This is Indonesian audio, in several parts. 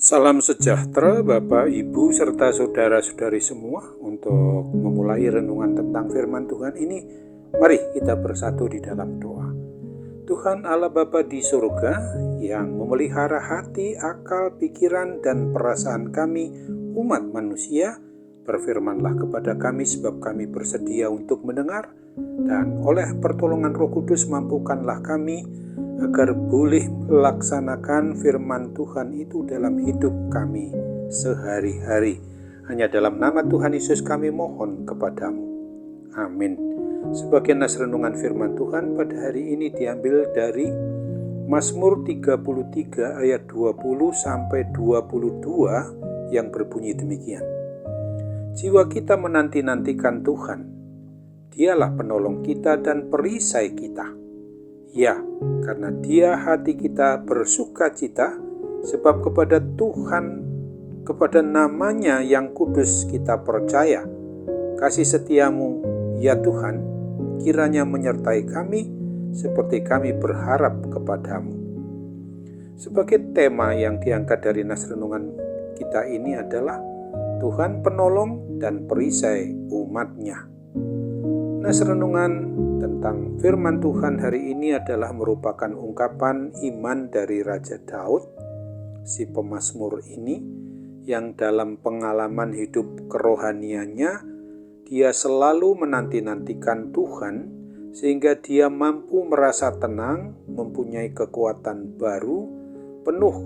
Salam sejahtera Bapak, Ibu, serta saudara-saudari semua. Untuk memulai renungan tentang firman Tuhan ini, mari kita bersatu di dalam doa. Tuhan Allah Bapa di surga yang memelihara hati, akal, pikiran, dan perasaan kami, umat manusia, berfirmanlah kepada kami sebab kami bersedia untuk mendengar, dan oleh pertolongan Roh Kudus mampukanlah kami agar boleh melaksanakan firman Tuhan itu dalam hidup kami sehari-hari. Hanya dalam nama Tuhan Yesus kami mohon kepadamu. Amin. Sebagian nas renungan firman Tuhan pada hari ini diambil dari Mazmur 33 ayat 20 sampai 22 yang berbunyi demikian. Jiwa kita menanti-nantikan Tuhan. Dialah penolong kita dan perisai kita. Ya, karena Dia hati kita bersuka cita, sebab kepada Tuhan, kepada nama-Nya yang kudus kita percaya. Kasih setiamu, ya Tuhan, kiranya menyertai kami, seperti kami berharap kepadamu. Sebagai tema yang diangkat dari nas renungan kita ini adalah Tuhan penolong dan perisai umat-Nya. Nas renungan tentang firman Tuhan hari ini adalah merupakan ungkapan iman dari Raja Daud, si pemazmur ini, yang dalam pengalaman hidup kerohaniannya, dia selalu menanti-nantikan Tuhan, sehingga dia mampu merasa tenang, mempunyai kekuatan baru, penuh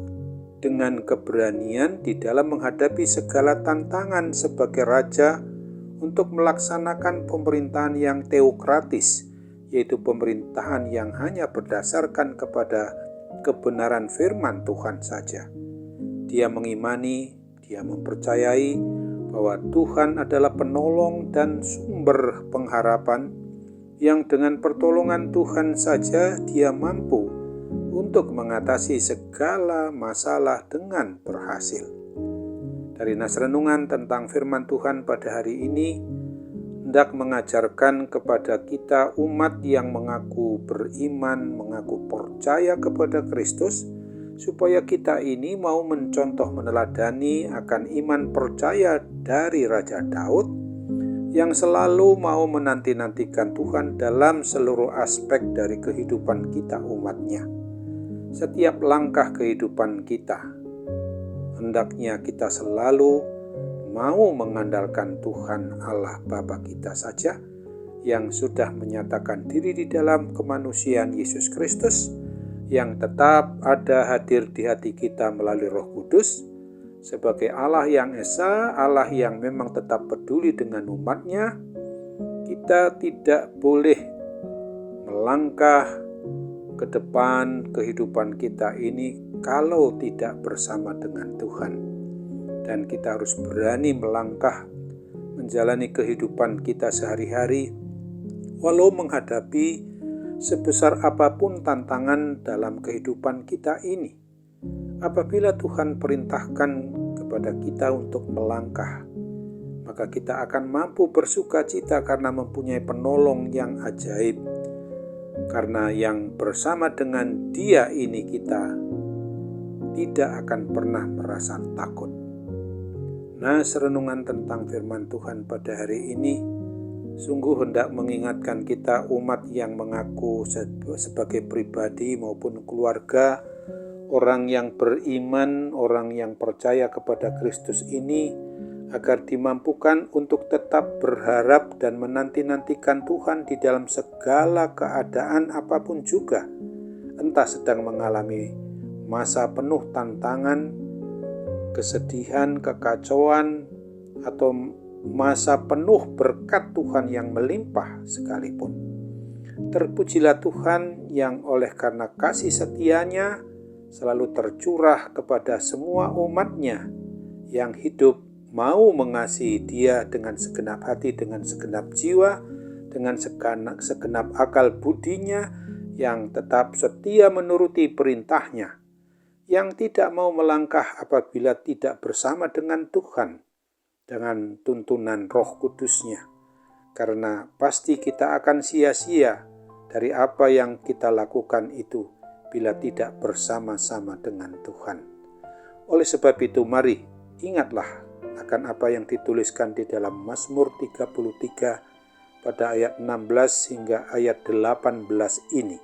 dengan keberanian di dalam menghadapi segala tantangan sebagai raja, untuk melaksanakan pemerintahan yang teokratis, yaitu pemerintahan yang hanya berdasarkan kepada kebenaran firman Tuhan saja. Dia mengimani, dia mempercayai bahwa Tuhan adalah penolong dan sumber pengharapan, yang dengan pertolongan Tuhan saja dia mampu untuk mengatasi segala masalah dengan berhasil. Dari nas renungan tentang firman Tuhan pada hari ini hendak mengajarkan kepada kita umat yang mengaku beriman, mengaku percaya kepada Kristus, supaya kita ini mau mencontoh meneladani akan iman percaya dari Raja Daud yang selalu mau menanti-nantikan Tuhan dalam seluruh aspek dari kehidupan kita umatnya. Setiap langkah kehidupan kita, hendaknya kita selalu mau mengandalkan Tuhan Allah Bapa kita saja yang sudah menyatakan diri di dalam kemanusiaan Yesus Kristus, yang tetap ada hadir di hati kita melalui Roh Kudus sebagai Allah yang esa, Allah yang memang tetap peduli dengan umatnya. Kita tidak boleh melangkah ke depan kehidupan kita ini kalau tidak bersama dengan Tuhan. Dan kita harus berani melangkah menjalani kehidupan kita sehari-hari, walau menghadapi sebesar apapun tantangan dalam kehidupan kita ini. Apabila Tuhan perintahkan kepada kita untuk melangkah, maka kita akan mampu bersuka cita karena mempunyai penolong yang ajaib. Karena yang bersama dengan Dia ini kita tidak akan pernah merasa takut. Nah, renungan tentang firman Tuhan pada hari ini sungguh hendak mengingatkan kita umat yang mengaku sebagai pribadi maupun keluarga, orang yang beriman, orang yang percaya kepada Kristus ini, agar dimampukan untuk tetap berharap dan menanti-nantikan Tuhan di dalam segala keadaan apapun juga, entah sedang mengalami masa penuh tantangan, kesedihan, kekacauan, atau masa penuh berkat Tuhan yang melimpah sekalipun. Terpujilah Tuhan yang oleh karena kasih setianya selalu tercurah kepada semua umatnya yang hidup mau mengasihi Dia dengan segenap hati, dengan segenap jiwa, dengan segenap akal budinya, yang tetap setia menuruti perintahnya, yang tidak mau melangkah apabila tidak bersama dengan Tuhan, dengan tuntunan Roh Kudus-Nya. Karena pasti kita akan sia-sia dari apa yang kita lakukan itu bila tidak bersama-sama dengan Tuhan. Oleh sebab itu mari ingatlah akan apa yang dituliskan di dalam Mazmur 33 pada ayat 16 hingga ayat 18 ini.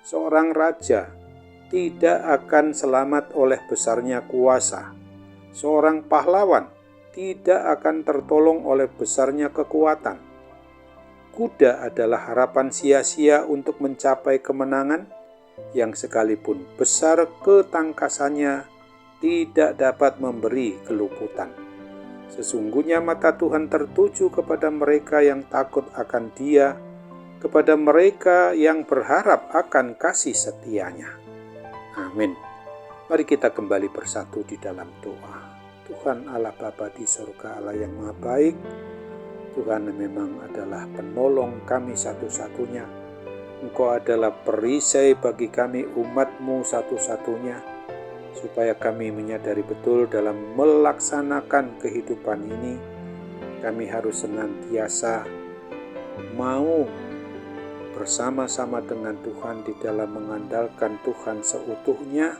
Seorang raja tidak akan selamat oleh besarnya kuasa. Seorang pahlawan tidak akan tertolong oleh besarnya kekuatan. Kuda adalah harapan sia-sia untuk mencapai kemenangan yang sekalipun besar ketangkasannya tidak dapat memberi keluputan. Sesungguhnya mata Tuhan tertuju kepada mereka yang takut akan Dia, kepada mereka yang berharap akan kasih setianya. Amin. Mari kita kembali bersatu di dalam doa. Tuhan Allah Bapa di surga, Allah yang Maha Baik, Tuhan memang adalah penolong kami satu-satunya. Engkau adalah perisai bagi kami umat-Mu satu-satunya, supaya kami menyadari betul dalam melaksanakan kehidupan ini, kami harus senantiasa mau bersama-sama dengan Tuhan di dalam mengandalkan Tuhan seutuhnya,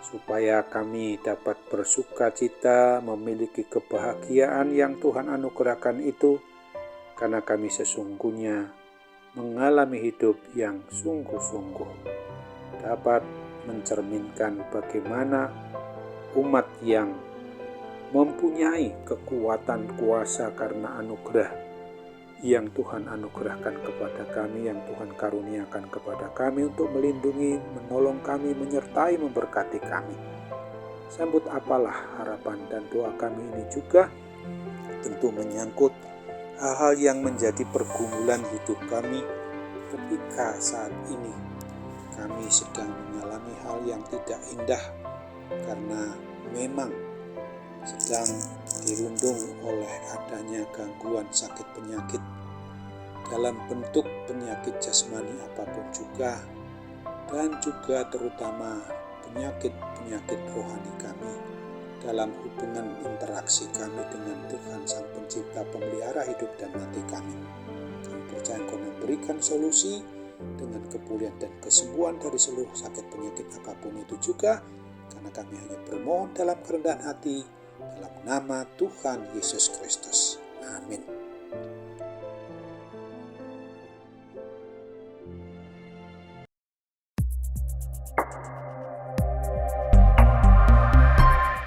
supaya kami dapat bersuka cita memiliki kebahagiaan yang Tuhan anugerahkan itu, karena kami sesungguhnya mengalami hidup yang sungguh-sungguh dapat mencerminkan bagaimana umat yang mempunyai kekuatan kuasa karena anugerah yang Tuhan anugerahkan kepada kami, yang Tuhan karuniakan kepada kami untuk melindungi, menolong kami, menyertai, memberkati kami. Sambut apalah harapan dan doa kami ini juga tentu menyangkut hal-hal yang menjadi pergumulan hidup kami ketika saat ini kami sedang mengalami hal yang tidak indah, karena memang sedang dirundung oleh adanya gangguan sakit penyakit dalam bentuk penyakit jasmani apapun juga, dan juga terutama penyakit-penyakit rohani kami dalam hubungan interaksi kami dengan Tuhan Sang Pencipta, Pemelihara hidup dan mati kami. Kami percaya Engkau memberikan solusi dengan kepulihan dan kesembuhan dari seluruh sakit penyakit apapun itu juga, karena kami hanya bermohon dalam kerendahan hati dalam nama Tuhan Yesus Kristus. Amin.